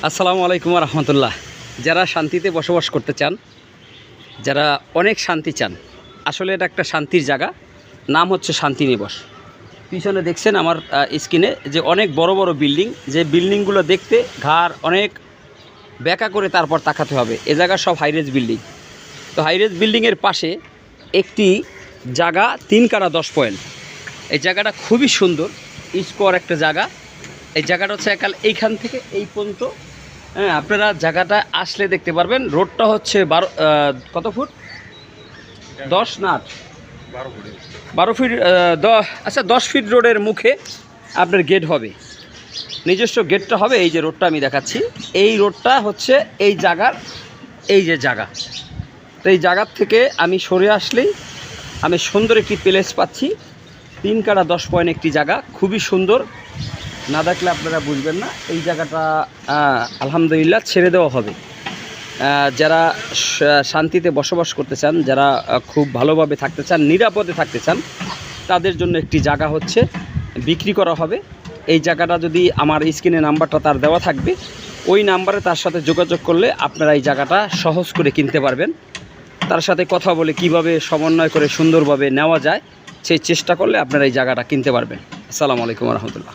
আসসালামু আলাইকুম রহমতুল্লাহ। যারা শান্তিতে বসবাস করতে চান, যারা অনেক শান্তি চান, আসলে এটা একটা শান্তির জায়গা, নাম হচ্ছে শান্তিনিবাস। পিছনে দেখছেন আমার স্ক্রিনে যে অনেক বড় বড় বিল্ডিং, যে বিল্ডিংগুলো দেখতে ঘাড় অনেক ব্যাকা করে তারপর তাকাতে হবে। এ জায়গা সব হাইরেজ বিল্ডিং। তো হাইরেজ বিল্ডিংয়ের পাশে একটি জায়গা 3 কাটা 10 পয়েন্ট। এই জায়গাটা খুবই সুন্দর, স্কোয়ার একটা জায়গা। এই জায়গাটা হচ্ছে এইখান থেকে এই পর্যন্ত, হ্যাঁ, আপনারা জায়গাটা আসলে দেখতে পারবেন। রোডটা হচ্ছে 12 কত ফুট, 10 না 12 ফিট, আচ্ছা 10 ফিট রোডের মুখে আপনার গেট হবে, নিজস্ব গেটটা হবে। এই যে রোডটা আমি দেখাচ্ছি, এই রোডটা হচ্ছে এই জায়গার, এই যে জায়গা। তো এই জায়গার থেকে আমি সরে আসলেই আমি সুন্দর একটি প্লেস পাচ্ছি। 3 কাটা 10 পয়েন্ট একটি জায়গা, খুবই সুন্দর। না দেখলে আপনারা বুঝবেন না। এই জায়গাটা আলহামদুলিল্লাহ ছেড়ে দেওয়া হবে। যারা শান্তিতে বসবাস করতে চান, যারা খুব ভালোভাবে থাকতে চান, নিরাপদে থাকতে চান, তাদের জন্য একটি জায়গা হচ্ছে বিক্রি করা হবে। এই জায়গাটা যদি আমার স্ক্রিনে নাম্বারটা তার দেওয়া থাকবে, ওই নাম্বারে তার সাথে যোগাযোগ করলে আপনারা এই জায়গাটা সহজ করে কিনতে পারবেন। তার সাথে কথা বলে কিভাবে সমন্বয় করে সুন্দরভাবে নেওয়া যায় সেই চেষ্টা করলে আপনারা এই জায়গাটা কিনতে পারবেন। আসসালামু আলাইকুম রহমতুল্লাহ।